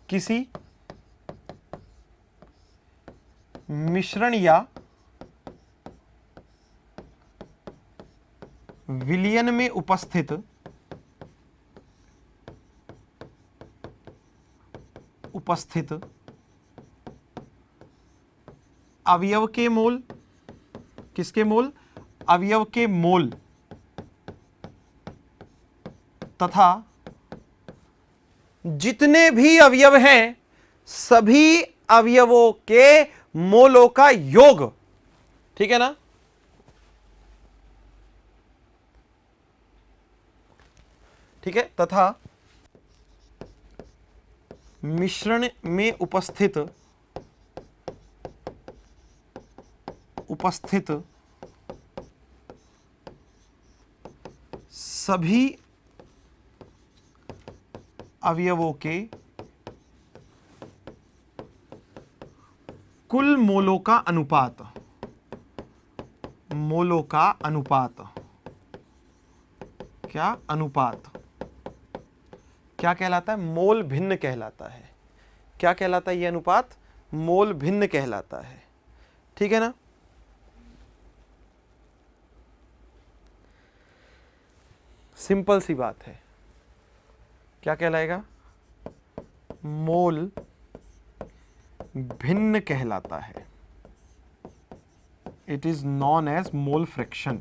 किसी मिश्रण या विलयन में उपस्थित अवयव के मोल, किसके मोल, अवयव के मोल तथा जितने भी अवयव हैं सभी अवयवों के मोलों का योग, ठीक है ना। ठीक है, तथा मिश्रण में उपस्थित सभी अवयवों के कुल मोलों का अनुपात, मोलों का अनुपात, क्या, अनुपात क्या कहलाता है, मोल भिन्न कहलाता है। क्या कहलाता है ये अनुपात, मोल भिन्न कहलाता है, ठीक है ना। सिंपल सी बात है, क्या कहलाएगा, मोल भिन्न कहलाता है। It is known as mole fraction.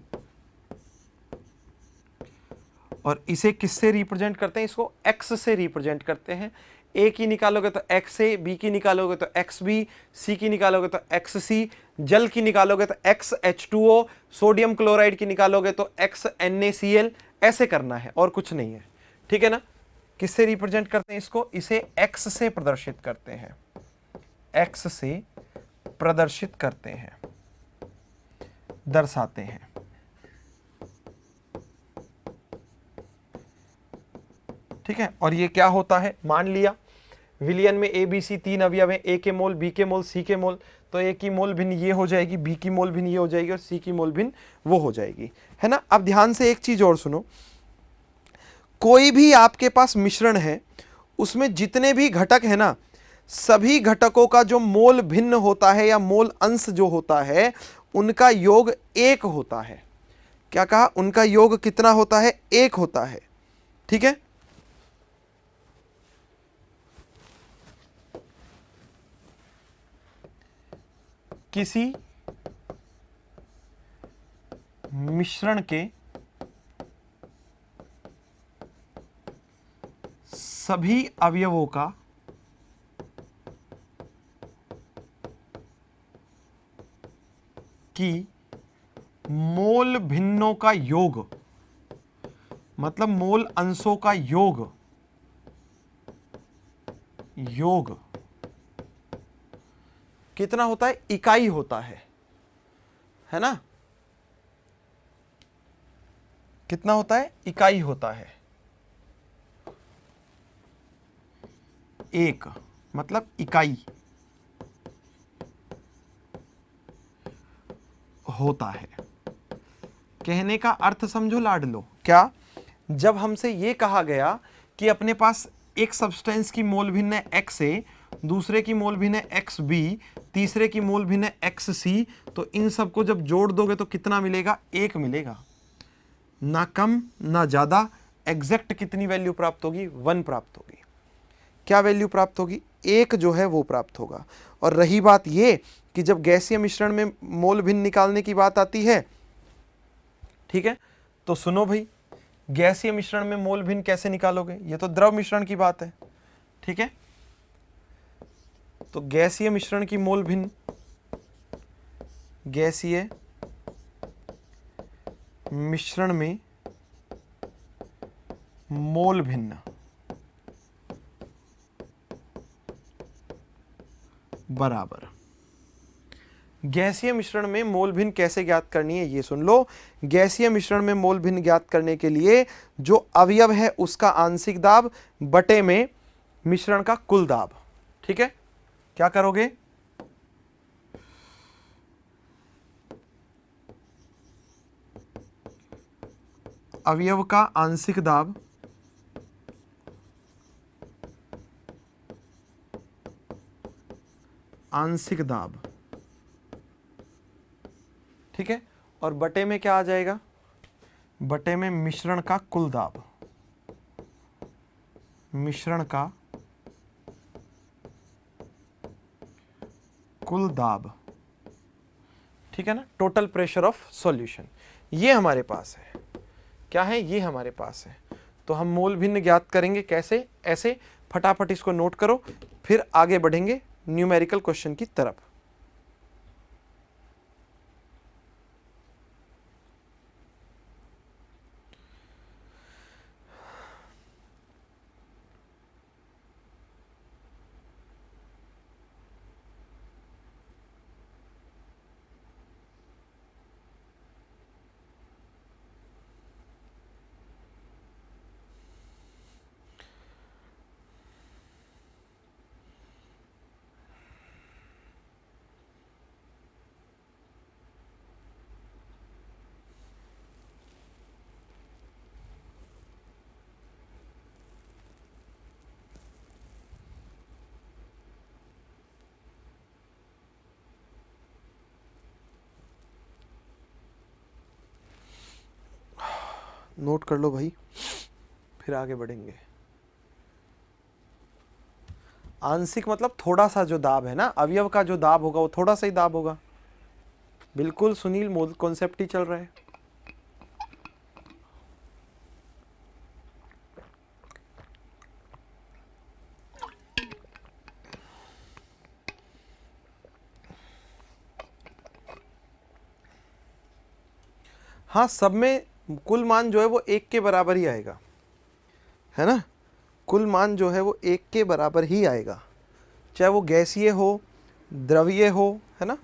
और इसे किससे रिप्रेजेंट करते हैं, इसको x से रिप्रेजेंट करते हैं। a की निकालोगे तो x a, b की निकालोगे तो xb, c की निकालोगे तो xc, जल की निकालोगे तो XH2O, सोडियम क्लोराइड की निकालोगे तो XNaCl, ऐसे करना है और कुछ नहीं है, ठीक है ना। किससे रिप्रेजेंट करते हैं इसको, इसे x से प्रदर्शित करते हैं, x से प्रदर्शित करते हैं, दर्शाते हैं, ठीक है। और ये क्या होता है, मान लिया विलयन में ए बी सी तीन अवयव हैं, ए के मोल, बी के मोल, सी के मोल, तो ए की मोल भिन्न ये हो जाएगी, बी की मोल भिन्न ये हो जाएगी और सी की मोल भिन्न वो हो जाएगी, है ना। अब ध्यान से एक चीज और सुनो, कोई भी आपके पास मिश्रण है, उसमें जितने भी घटक है ना, सभी घटकों का जो मोल भिन्न होता है या मोल अंश जो होता है, उनका योग एक होता है। क्या कहा, उनका योग कितना होता है, एक होता है, ठीक है। किसी मिश्रण के सभी अवयवों का की मोल भिन्नों का योग, मतलब मोल अंशों का योग कितना होता है? इकाई होता है ना? कितना होता है? इकाई होता है। एक मतलब इकाई होता है। कहने का अर्थ समझो लाडलो, क्या? जब हमसे ये कहा गया कि अपने पास एक सब्सटेंस की मोल भिन्न है एक्स ए, दूसरे की मोल भिन्न है एक्स बी, तीसरे की मोल भिन्न है एक्स सी, तो इन सबको जब जोड़ दोगे तो कितना मिलेगा? एक मिलेगा, ना कम ना ज्यादा। एग्जैक्ट कितनी वैल्यू प्राप्त होगी? 1 प्राप्त होगी। क्या वैल्यू प्राप्त होगी? एक जो है वो प्राप्त होगा। और रही बात ये कि जब गैसीय मिश्रण में मोल भिन्न निकालने की बात आती है, ठीक है, तो सुनो भाई, गैसीय मिश्रण में मोल भिन्न कैसे निकालोगे? ये तो द्रव मिश्रण की बात है, ठीक है। तो गैसीय मिश्रण की मोल भिन्न, गैसीय मिश्रण में मोल भिन्न बराबर, गैसीय मिश्रण में मोल भिन्न कैसे ज्ञात करनी है ये सुन लो। गैसीय मिश्रण में मोल भिन्न ज्ञात करने के लिए जो अवयव है उसका आंशिक दाब बटे में मिश्रण का कुल दाब, ठीक है। क्या करोगे? अवयव का आंशिक दाब ठीक है, और बटे में क्या आ जाएगा? बटे में मिश्रण का कुल दाब, मिश्रण का कुल दाब, ठीक है ना, टोटल प्रेशर ऑफ सॉल्यूशन। ये हमारे पास है, क्या है? ये हमारे पास है। तो हम मोल भिन्न ज्ञात करेंगे कैसे? ऐसे फटाफट इसको नोट करो, फिर आगे बढ़ेंगे न्यूमेरिकल क्वेश्चन की तरफ। नोट कर लो भाई, फिर आगे बढ़ेंगे। आंशिक मतलब थोड़ा सा जो दाब है ना, अवयव का जो दाब होगा वो थोड़ा सा ही दाब होगा। बिल्कुल सुनील, मोल कॉन्सेप्ट ही चल रहा है। हाँ, सब में कुल मान जो है वो 1 के बराबर ही आएगा, है ना। कुल मान जो है वो 1 के बराबर ही आएगा, चाहे वो गैसीय हो, द्रवीय हो, है ना,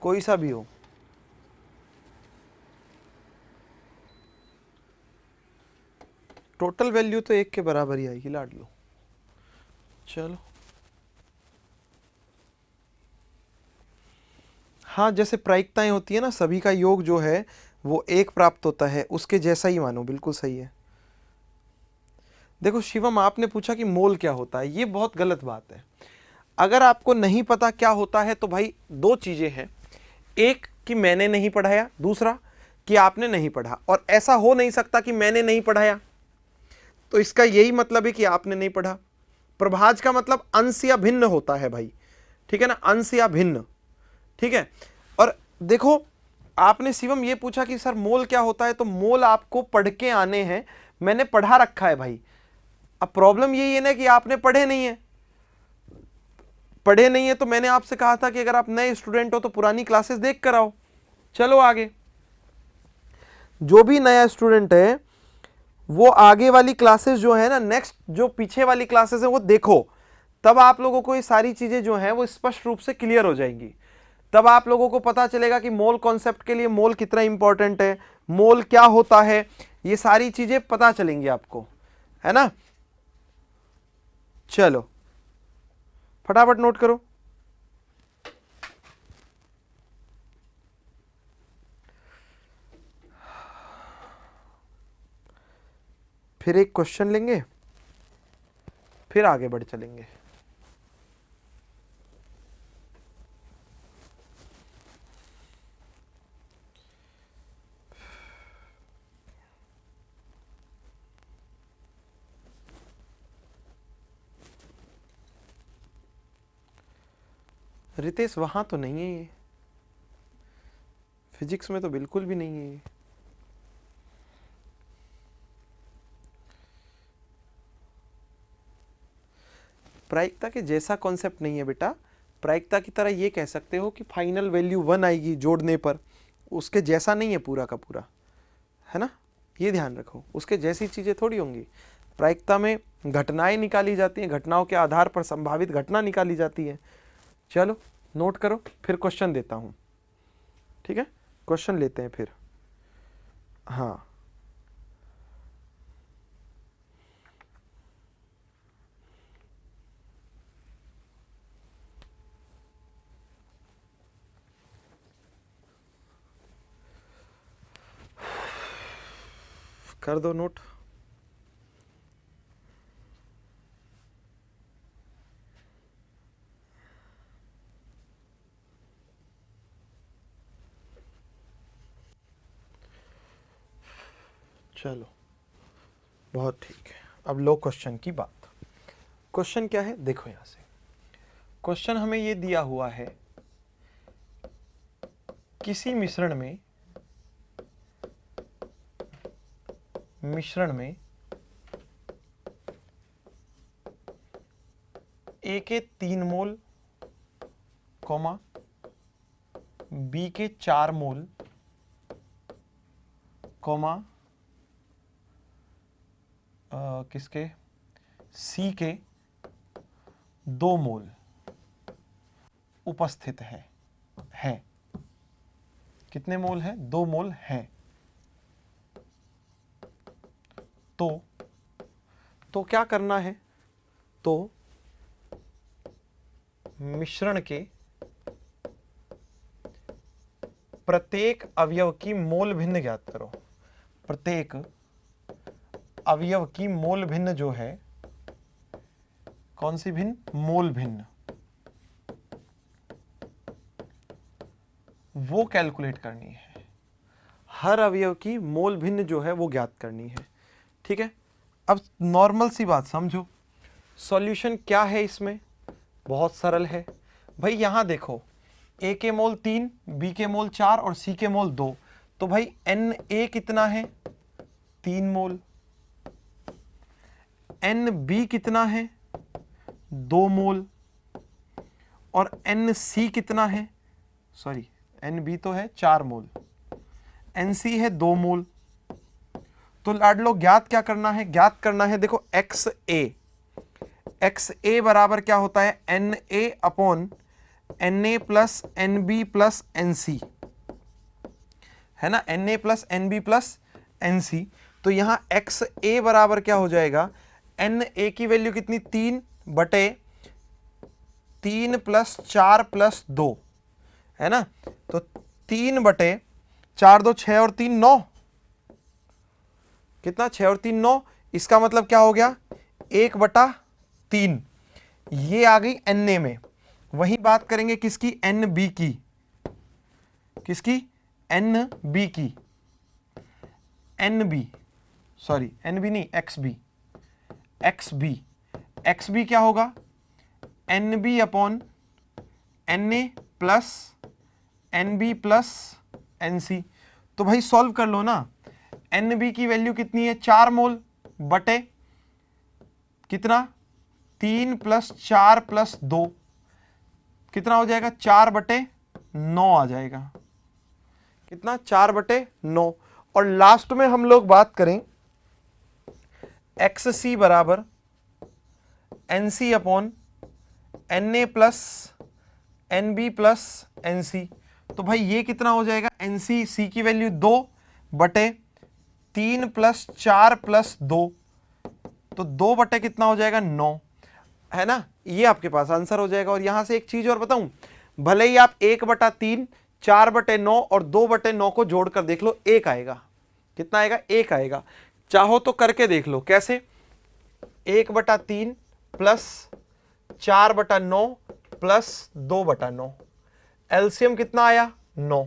कोई सा भी हो। टोटल वैल्यू तो 1 के बराबर ही आएगी लाडलो। चलो, हाँ, जैसे प्रायिकताएं होती है ना, सभी का योग जो है वो 1 प्राप्त होता है, उसके जैसा ही मानो। बिल्कुल सही है। देखो शिवम, आपने पूछा कि मोल क्या होता है, ये बहुत गलत बात है। अगर आपको नहीं पता क्या होता है तो भाई 2 चीजें हैं, एक कि मैंने नहीं पढ़ाया, दूसरा कि आपने नहीं पढ़ा। और ऐसा हो नहीं सकता कि मैंने नहीं पढ़ाया, तो इसका यही मतलब है कि आपने नहीं पढ़ा। प्रभाज का मतलब अंश या भिन्न होता है भाई, ठीक है ना, अंश या भिन्न, ठीक है। देखो आपने शिवम ये पूछा कि सर मोल क्या होता है, तो मोल आपको पढ़ के आने हैं, मैंने पढ़ा रखा है भाई। अब प्रॉब्लम यही है ना कि आपने पढ़े नहीं है, पढ़े नहीं है तो मैंने आपसे कहा था कि अगर आप नए स्टूडेंट हो तो पुरानी क्लासेस देख कर आओ। चलो आगे, जो भी नया स्टूडेंट है वो आगे वाली क्लासेस जो है ना, नेक्स्ट जो पीछे वाली क्लासेस है वो देखो, तब आप लोगों को ये सारी चीजें जो है वो स्पष्ट रूप से क्लियर हो जाएंगी। तब आप लोगों को पता चलेगा कि मोल कॉन्सेप्ट के लिए मोल कितना इंपॉर्टेंट है, मोल क्या होता है, ये सारी चीजें पता चलेंगी आपको, है ना। चलो फटाफट नोट करो। फिर एक क्वेश्चन लेंगे, फिर आगे बढ़ चलेंगे। रितेश वहां तो नहीं है ये, फिजिक्स में तो बिल्कुल भी नहीं है ये। प्रायिकता के जैसा कॉन्सेप्ट नहीं है बेटा, प्रायिकता की तरह ये कह सकते हो कि फाइनल वैल्यू 1 आएगी जोड़ने पर, उसके जैसा नहीं है पूरा का पूरा, है ना, ये ध्यान रखो, उसके जैसी चीजें थोड़ी होंगी। प्रायिकता में घटनाएं निकाली जाती हैं, घटनाओं के आधार पर संभावित घटना निकाली जाती है। चलो नोट करो, फिर क्वेश्चन देता हूं, ठीक है, क्वेश्चन लेते हैं फिर। हाँ कर दो नोट। चलो बहुत ठीक है, अब लो क्वेश्चन की बात। क्वेश्चन क्या है देखो, यहां से क्वेश्चन हमें ये दिया हुआ है, किसी मिश्रण में ए के 3 मोल, कॉमा बी के 4 मोल, कॉमा किसके सी के 2 मोल उपस्थित है। कितने मोल है? 2 मोल है। तो क्या करना है, तो मिश्रण के प्रत्येक अवयव की मोल भिन्न ज्ञात करो। प्रत्येक अवयव की मोल भिन्न जो है, कौन सी भिन्न? मोल भिन्न, वो कैलकुलेट करनी है। हर अवयव की मोल भिन्न जो है वो ज्ञात करनी है, ठीक है। अब नॉर्मल सी बात समझो, सॉल्यूशन क्या है इसमें, बहुत सरल है भाई। यहां देखो, ए के मोल 3, बी के मोल 4 और सी के मोल 2, तो भाई एन ए कितना है? 3 मोल। एन बी कितना है? 2 मोल। और एन सी कितना है? सॉरी, एन बी तो है 4 मोल, एन सी है 2 मोल। तो लाडलो ज्ञात क्या करना है? ज्ञात करना है, देखो एक्स ए बराबर क्या होता है? N A upon n A plus n B plus n C, है ना, n A plus n B plus n C. तो यहां एक्स ए बराबर क्या हो जाएगा? एन ए की वैल्यू कितनी? 3 बटे 3 प्लस 4 प्लस 2, है ना। तो 3 बटे 4 2 6 और 3 9, कितना? 6 और 3 9। इसका मतलब क्या हो गया? 1/3। ये आ गई एन ए में। वही बात करेंगे किसकी? एन बी की। किसकी? एन बी की। N B, sorry n B नहीं, एक्स बी। एक्स बी क्या होगा? N B upon n A plus NB plus NC। तो भाई सॉल्व कर लो ना, NB की वैल्यू कितनी है 4 मोल बटे कितना 3 प्लस 4 प्लस 2 कितना हो जाएगा 4 बटे 9 आ जाएगा, कितना 4 बटे 9। और लास्ट में हम लोग बात करें XC बराबर NC upon NA plus NB plus NC। तो भाई ये कितना हो जाएगा NC, C की वैल्यू 2 बटे 3 प्लस 4 प्लस 2, तो 2 बटे कितना हो जाएगा 9, है ना। ये आपके पास आंसर हो जाएगा। और यहां से एक चीज और बताऊं, भले ही आप 1/3, 4/9 और 2/9 को जोड़कर देख लो, 1 आएगा। कितना आएगा 1 आएगा। चाहो तो करके देख लो, कैसे 1/3 प्लस 4/9 प्लस 2/9, एलसीएम कितना आया 9,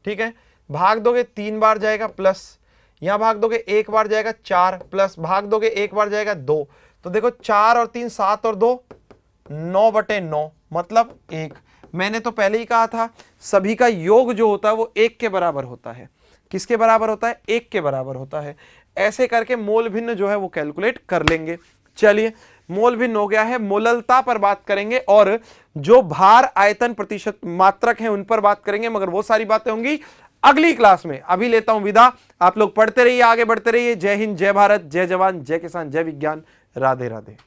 ठीक है। भाग दोगे 3 बार जाएगा प्लस, यहां भाग दोगे 1 बार जाएगा 4 प्लस, भाग दोगे 1 बार जाएगा 2। तो देखो 4 और 3 7 और 2 9/9 मतलब 1। मैंने तो पहले ही कहा था सभी का योग जो होता है वो 1 के बराबर होता है। किसके बराबर होता है 1 के बराबर होता है। ऐसे करके मोल भिन्न जो है वो कैलकुलेट कर लेंगे। चलिए मोल भिन्न हो गया है, मोललता पर बात करेंगे और जो भार आयतन प्रतिशत मात्रक है उन पर बात करेंगे, मगर वो सारी बातें होंगी अगली क्लास में। अभी लेता हूं विदा, आप लोग पढ़ते रहिए, आगे बढ़ते रहिए। जय हिंद, जय भारत, जय जवान, जय किसान, जय विज्ञान, राधे राधे।